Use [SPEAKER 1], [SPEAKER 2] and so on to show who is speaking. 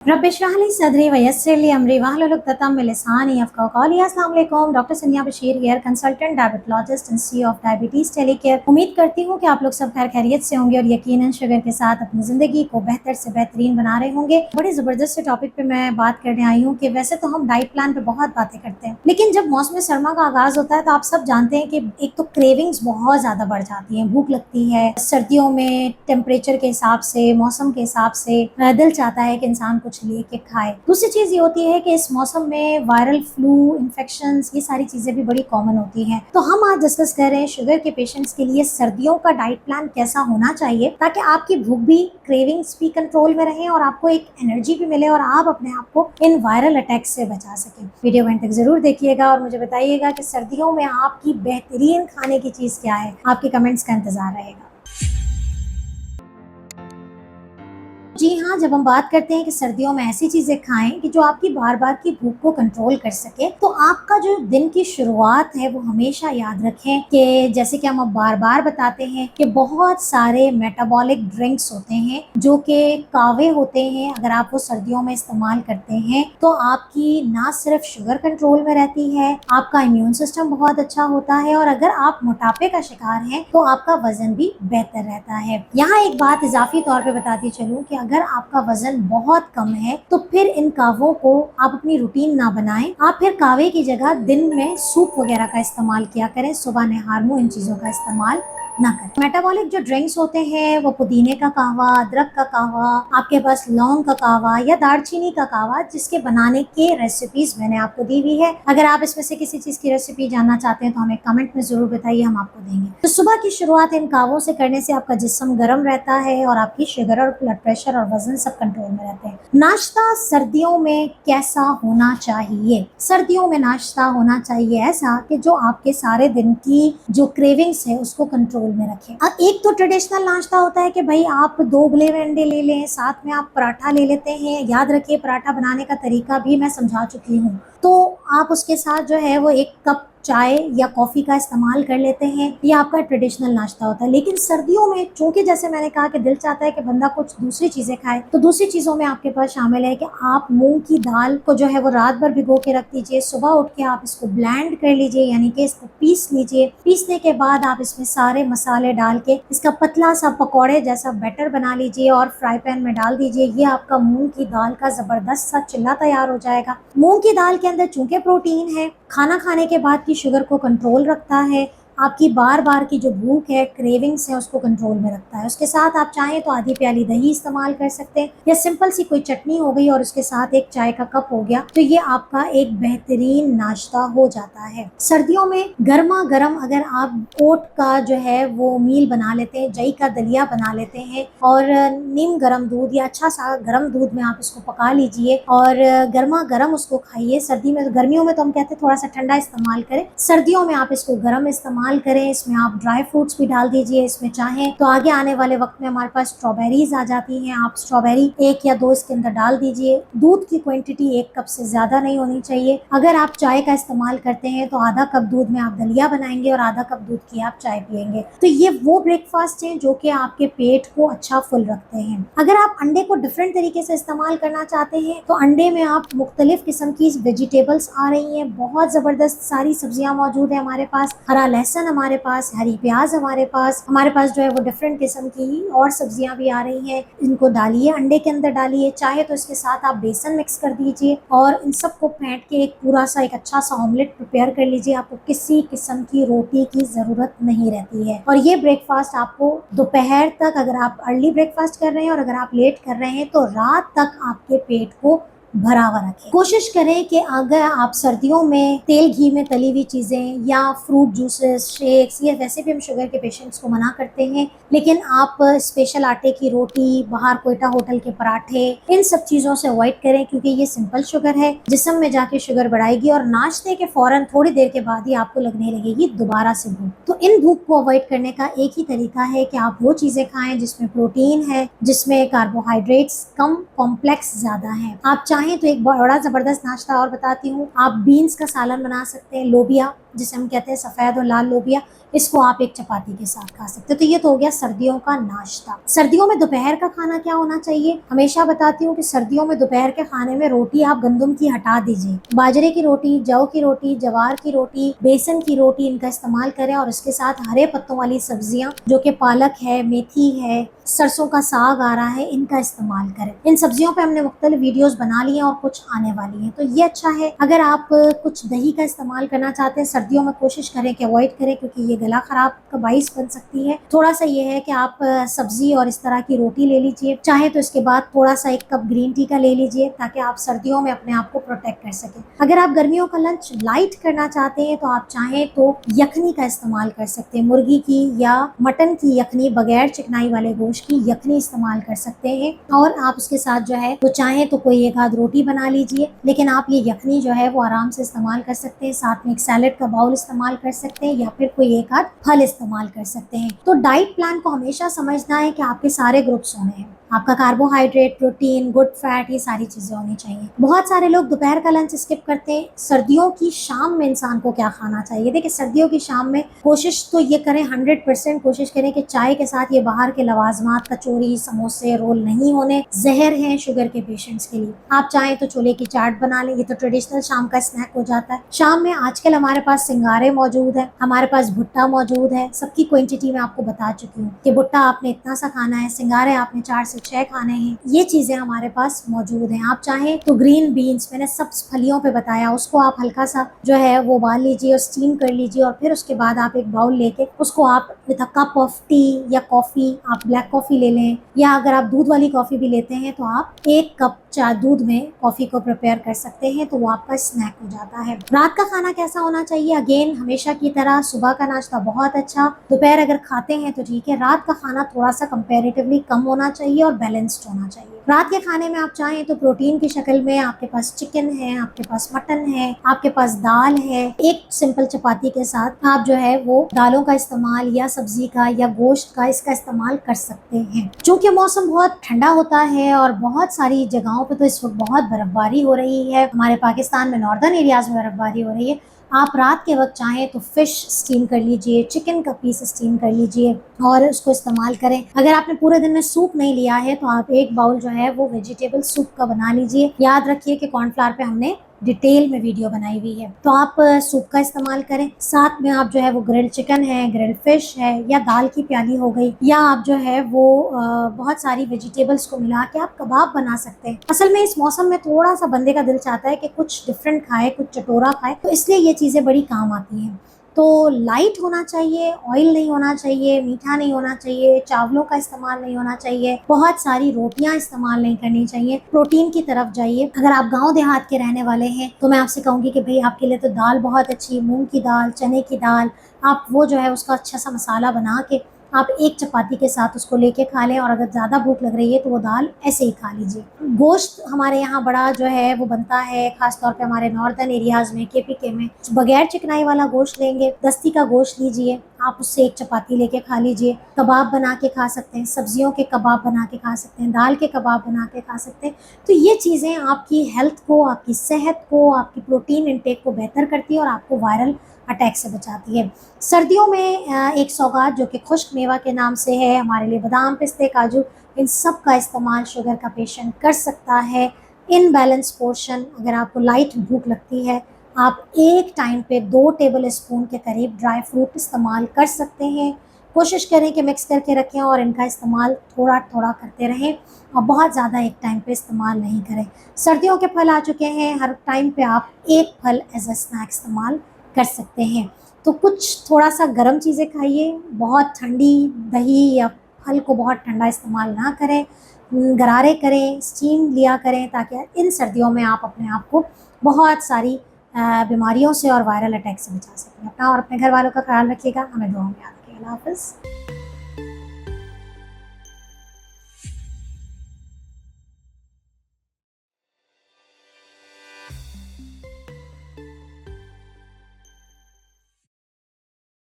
[SPEAKER 1] रब इश्रह ली सदरी वयस्सिर ली अमरी वहलुल उक़दतम मिन लिसानी यफ़क़हू क़ौली। अस्सलाम वालेकुम, doctor Sania Bashir here, consultant diabetologist and C of diabetes telecare. उम्मीद करती हूँ कि आप लोग सब खैर खैरियत से होंगे और यकीनन शुगर के साथ अपनी ज़िंदगी को बेहतर से बेहतरीन बना रहे होंगे। बड़ी ज़बरदस्त से टॉपिक पे मैं बात करने आई हूँ कि वैसे तो हम डाइट प्लान पे बहुत बातें करते हैं, लेकिन जब मौसम सरमा का आगाज़ होता है तो आप सब जानते हैं कि एक तो क्रेविंग्स बहुत ज़्यादा बढ़ जाती हैं, भूख लगती है। सर्दियों में टेम्परेचर के हिसाब से, मौसम के हिसाब से दिल चाहता है कि इंसान कुछ लेके खाए। दूसरी चीज ये होती है कि इस मौसम में वायरल फ्लू, इन्फेक्शंस, ये सारी चीजें भी बड़ी कॉमन होती हैं। तो हम आज डिस्कस कर रहे हैं शुगर के पेशेंट्स के लिए सर्दियों का डाइट प्लान कैसा होना चाहिए ताकि आपकी भूख भी, क्रेविंग्स भी कंट्रोल में रहे और आपको एक एनर्जी भी मिले और आप अपने आप को इन वायरल अटैक से बचा सकें। वीडियो एंड तक जरूर देखिएगा और मुझे बताइएगा कि सर्दियों में आपकी बेहतरीन खाने की चीज क्या है। आपके कमेंट्स का इंतजार रहेगा। जी हाँ, जब हम बात करते हैं कि सर्दियों में ऐसी चीजें खाएं कि जो आपकी बार बार की भूख को कंट्रोल कर सके, तो आपका जो दिन की शुरुआत है वो हमेशा याद रखें कि जैसे कि हम अब बार बार बताते हैं कि बहुत सारे मेटाबॉलिक ड्रिंक्स होते हैं जो कि कावे होते हैं। अगर आप वो सर्दियों में इस्तेमाल करते हैं तो आपकी ना सिर्फ शुगर कंट्रोल में रहती है, आपका इम्यून सिस्टम बहुत अच्छा होता है और अगर आप मोटापे का शिकार हैं तो आपका वजन भी बेहतर रहता है। यहाँ एक बात इजाफी तौर पे बताती चलूं कि अगर आपका वजन बहुत कम है तो फिर इन कावों को आप अपनी रूटीन ना बनाएं। आप फिर कावे की जगह दिन में सूप वगैरह का इस्तेमाल किया करें, सुबह नहार मुंह इन चीजों का इस्तेमाल ना करें। मेटाबॉलिक जो ड्रिंक्स होते हैं वो पुदीने का कहवा, अदरक का कहवा, आपके पास लौंग का कहवा या दालचीनी का कहवा, जिसके बनाने के रेसिपीज मैंने आपको दी हुई है। अगर आप इसमें से किसी चीज की रेसिपी जानना चाहते हैं तो हमें कमेंट में जरूर बताइए, हम आपको देंगे। तो सुबह की शुरुआत इन कावों से करने से आपका जिस्म गर्म रहता है और आपकी शुगर और ब्लड प्रेशर और वजन सब कंट्रोल में रहते हैं। नाश्ता सर्दियों में कैसा होना चाहिए? सर्दियों में नाश्ता होना चाहिए ऐसा कि जो आपके सारे दिन की जो क्रेविंग्स है उसको कंट्रोल में रखें। अब एक तो ट्रेडिशनल नाश्ता होता है कि भाई आप 2 उबले हुए अंडे ले लें, साथ में आप पराठा ले लेते हैं। याद रखिए पराठा बनाने का तरीका भी मैं समझा चुकी हूँ, तो आप उसके साथ जो है वो 1 कप चाय या कॉफी का इस्तेमाल कर लेते हैं। ये आपका ट्रेडिशनल नाश्ता होता है। लेकिन सर्दियों में चूंकि जैसे मैंने कहा कि दिल चाहता है कि बंदा कुछ दूसरी चीजें खाए, तो दूसरी चीजों में आपके पास शामिल है कि आप मूंग की दाल को जो है वो रात भर भिगो के रख दीजिए, सुबह उठ के आप इसको ब्लेंड कर लीजिए, यानी कि इसको पीस लीजिए। पीसने के बाद आप इसमें सारे मसाले डाल के इसका पतला सा पकौड़े जैसा बैटर बना लीजिए और फ्राई पैन में डाल दीजिए। ये आपका मूंग की दाल का जबरदस्त सा चिल्ला तैयार हो जाएगा। मूंग की दाल के अंदर चूंकि प्रोटीन है, खाना खाने के बाद की शुगर को कंट्रोल रखता है, आपकी बार बार की जो भूख है, क्रेविंग्स है, उसको कंट्रोल में रखता है। उसके साथ आप चाहें तो आधी प्याली दही इस्तेमाल कर सकते हैं या सिंपल सी कोई चटनी हो गई और उसके साथ 1 चाय का कप हो गया, तो ये आपका एक बेहतरीन नाश्ता हो जाता है। सर्दियों में गर्मा गर्म अगर आप ओट का जो है वो मील बना लेते हैं, जई का दलिया बना लेते हैं और नीम गर्म दूध या अच्छा सा गर्म दूध में आप इसको पका लीजिए और गर्मा गर्म उसको खाइए। सर्दी में, गर्मियों में तो हम कहते हैं थोड़ा सा ठंडा इस्तेमाल करें, सर्दियों में आप इसको गर्म इस्तेमाल करें। इसमें आप ड्राई फ्रूट्स भी डाल दीजिए, इसमें चाहें तो आगे आने वाले वक्त में हमारे पास स्ट्रॉबेरीज आ जाती हैं, आप स्ट्रॉबेरी 1 या 2 इसके अंदर डाल दीजिए। दूध की क्वांटिटी 1 कप से ज्यादा नहीं होनी चाहिए। अगर आप चाय का इस्तेमाल करते हैं तो आधा कप दूध में आप दलिया बनाएंगे और आधा कप दूध की आप चाय पियेंगे। तो ये वो ब्रेकफास्ट है जो कि आपके पेट को अच्छा फुल रखते हैं। अगर आप अंडे को डिफरेंट तरीके से इस्तेमाल करना चाहते हैं तो अंडे में आप मुख्तलिफ किस्म की वेजिटेबल्स आ रही हैं, बहुत जबरदस्त सारी सब्जियां मौजूद है हमारे पास। हरा लहसुन हमारे पास, हरी प्याज हमारे पास जो है वो डिफरेंट किस्म की और सब्जियां भी आ रही हैं। इनको डालिए, अंडे के अंदर डालिए, चाहे तो इसके साथ आप बेसन मिक्स कर दीजिए और इन सबको फेंट के एक पूरा सा एक अच्छा सा ऑमलेट प्रिपेयर कर लीजिए। आपको किसी किस्म की रोटी की जरूरत नहीं रहती है और ये ब्रेकफास्ट आपको दोपहर तक, अगर आप अर्ली ब्रेकफास्ट कर रहे हैं और अगर आप लेट कर रहे हैं तो रात तक आपके पेट को भरा हुआ रखें। कोशिश करें कि अगर आप सर्दियों में तेल घी में तली हुई चीज़ें या फ्रूट जूसेस, शेक्स, ये वैसे भी हम शुगर के पेशेंट्स को मना करते हैं, लेकिन आप स्पेशल आटे की रोटी, बाहर कोयटा होटल के पराठे, इन सब चीज़ों से अवॉइड करें क्योंकि ये सिंपल शुगर है, जिस्म में जाके शुगर बढ़ाएगी और नाश्ते के फौरन थोड़ी देर के बाद ही आपको लगने लगेगी दोबारा से भूख। तो इन भूख को अवॉइड करने का एक ही तरीका है कि आप वो चीज़ें खाएं जिसमें प्रोटीन है, जिसमें कार्बोहाइड्रेट्स कम, कॉम्प्लेक्स ज़्यादा है। आप चाहें तो एक बड़ा ज़बरदस्त नाश्ता और बताती हूँ, आप बीन्स का सालन बना सकते हैं, लोबिया जिसे हम कहते हैं सफ़ेद और लाल लोबिया, इसको आप एक चपाती के साथ खा सकते हो। तो ये तो हो गया सर्दियों का नाश्ता। सर्दियों में दोपहर का खाना क्या होना चाहिए? हमेशा बताती हूँ कि सर्दियों में दोपहर के खाने में रोटी आप गंदम की हटा दीजिए, बाजरे की रोटी, जौ की रोटी, जवार की रोटी, बेसन की रोटी, इनका इस्तेमाल करें और इसके साथ हरे पत्तों वाली सब्जियां जो कि पालक है, मेथी है, सरसों का साग आ रहा है, इनका इस्तेमाल करें। इन सब्जियों पे हमने मुख्तलिफ वीडियोस बना ली हैं और कुछ आने वाली हैं, तो ये अच्छा है। अगर आप कुछ दही का इस्तेमाल करना चाहते हैं सर्दियों में, कोशिश करें कि अवॉइड करें, क्योंकि ये गला खराब का बाइस बन सकती है। थोड़ा सा ये है कि आप सब्जी और इस तरह की रोटी ले लीजिए, चाहे तो इसके बाद थोड़ा सा 1 कप ग्रीन टी का ले लीजिए, ताकि आप सर्दियों में अपने आप को प्रोटेक्ट कर सकें। अगर आप गर्मियों का लंच लाइट करना चाहते हैं तो आप चाहें तो यखनी का इस्तेमाल कर सकते हैं, मुर्गी की या मटन की यखनी, बगैर चिकनाई वाले गोश्त की यखनी इस्तेमाल कर सकते हैं। और आप उसके साथ जो है वो चाहें तो कोई एक आध रोटी बना लीजिए, लेकिन आप ये यखनी जो है वो आराम से इस्तेमाल कर सकते हैं। साथ में एक सैलेड का बाउल इस्तेमाल कर सकते हैं, या फिर कोई एक आध फल इस्तेमाल कर सकते हैं। तो डाइट प्लान को हमेशा समझना है कि आपके सारे ग्रुप्स होने हैं, आपका कार्बोहाइड्रेट, प्रोटीन, गुड फैट, ये सारी चीजें होनी चाहिए। बहुत सारे लोग दोपहर का लंच स्किप करते हैं। सर्दियों की शाम में इंसान को क्या खाना चाहिए? देखिए, सर्दियों की शाम में कोशिश तो ये करें, 100% कोशिश करें कि चाय के साथ ये बाहर के लवाजमात, कचौरी, समोसे, रोल नहीं होने, जहर हैं शुगर के पेशेंट्स के लिए। आप चाहें तो छोले की चाट बना लें, ये तो ट्रेडिशनल शाम का स्नैक हो जाता है। शाम में आजकल हमारे पास सिंगारे मौजूद है, हमारे पास भुट्टा मौजूद है। सबकी क्वांटिटी में आपको बता चुकी हूँ कि भुट्टा आपने इतना सा खाना है, सिंगारे आपने 4 से 6 खाने हैं। ये चीजें हमारे पास मौजूद हैं। आप चाहें तो ग्रीन बीन्स, मैंने सब फलियों पे बताया, उसको आप हल्का सा जो है वो उबाल लीजिए और स्टीम कर लीजिए, और फिर उसके बाद आप एक बाउल लेके उसको आप with a cup of T या कॉफी, आप ब्लैक कॉफी ले लें, या अगर आप दूध वाली कॉफी भी लेते हैं तो आप 1 कप चाय दूध में कॉफी को प्रिपेयर कर सकते हैं, तो वो आपका स्नैक हो जाता है। रात का खाना कैसा होना चाहिए? अगेन हमेशा की तरह सुबह का नाश्ता बहुत अच्छा, दोपहर अगर खाते हैं तो ठीक है, रात का खाना थोड़ा सा कंपैरेटिवली कम होना चाहिए और बैलेंस्ड होना चाहिए। रात के खाने में आप चाहें तो प्रोटीन की शक्ल में आपके पास चिकन है, आपके पास मटन है, आपके पास दाल है, एक सिंपल चपाती के साथ आप जो है वो दालों का इस्तेमाल या सब्जी का या गोश्त का इसका इस्तेमाल कर सकते हैं। चूंकि मौसम बहुत ठंडा होता है और बहुत सारी जगहों पे तो इस वक्त बहुत बर्फबारी हो रही है, हमारे पाकिस्तान में नॉर्दर्न एरियाज में बर्फबारी हो रही है, आप रात के वक्त चाहें तो फिश स्टीम कर लीजिए, चिकन का पीस स्टीम कर लीजिए और उसको इस्तेमाल करें। अगर आपने पूरे दिन में सूप नहीं लिया है तो आप एक बाउल जो है वो वेजिटेबल सूप का बना लीजिए। याद रखिए कि कॉर्नफ्लावर पे हमने डिटेल में वीडियो बनाई हुई है, तो आप सूप का इस्तेमाल करें। साथ में आप जो है वो ग्रिल्ड चिकन है, ग्रिल्ड फिश है, या दाल की प्याली हो गई, या आप जो है वो बहुत सारी वेजिटेबल्स को मिला के आप कबाब बना सकते हैं। असल में इस मौसम में थोड़ा सा बंदे का दिल चाहता है कि कुछ डिफरेंट खाए, कुछ चटोरा खाए, तो इसलिए ये चीज़ें बड़ी काम आती हैं। तो लाइट होना चाहिए, ऑयल नहीं होना चाहिए, मीठा नहीं होना चाहिए, चावलों का इस्तेमाल नहीं होना चाहिए, बहुत सारी रोटियां इस्तेमाल नहीं करनी चाहिए। प्रोटीन की तरफ जाइए। अगर आप गांव देहात के रहने वाले हैं तो मैं आपसे कहूँगी कि भाई आपके लिए तो दाल बहुत अच्छी, मूंग की दाल, चने की दाल, आप वो जो है उसका अच्छा सा मसाला बना के आप एक चपाती के साथ उसको लेके खा लें, और अगर ज़्यादा भूख लग रही है तो वो दाल ऐसे ही खा लीजिए। गोश्त हमारे यहाँ बड़ा जो है वो बनता है, खासतौर पे हमारे नॉर्दर्न एरियाज़ में, KPK में। बगैर चिकनाई वाला गोश्त लेंगे, दस्ती का गोश्त लीजिए, आप उससे एक चपाती लेके खा लीजिए। कबाब बना के खा सकते हैं, सब्जियों के कबाब बना के खा सकते हैं, दाल के कबाब बना के खा सकते हैं। तो ये चीज़ें आपकी हेल्थ को, आपकी सेहत को, आपकी प्रोटीन इंटेक को बेहतर करती है और आपको वायरल अटैक से बचाती है। सर्दियों में एक सौगात जो कि खुश्क मेवा के नाम से है हमारे लिए, बादाम, पिस्ते, काजू, इन सब का इस्तेमाल शुगर का पेशेंट कर सकता है इन बैलेंस पोर्शन। अगर आपको लाइट भूख लगती है, आप एक टाइम पे 2 टेबल स्पून के करीब ड्राई फ्रूट इस्तेमाल कर सकते हैं। कोशिश करें कि मिक्स करके रखें और इनका इस्तेमाल थोड़ा थोड़ा करते रहें और बहुत ज़्यादा एक टाइम पे इस्तेमाल नहीं करें। सर्दियों के फल आ चुके हैं, हर टाइम पे आप एक फल एज अ स्नैक इस्तेमाल कर सकते हैं। तो कुछ थोड़ा सा गर्म चीज़ें खाइए, बहुत ठंडी दही या फल को बहुत ठंडा इस्तेमाल ना करें, गरारे करें, स्टीम लिया करें, ताकि इन सर्दियों में आप अपने आप को बहुत सारी बीमारियों से और वायरल अटैक से बचा सकें। अपना और अपने घर वालों का ख्याल रखिएगा, हमें दुआ में याद रखिएगा। अल्लाह हाफ़िज़।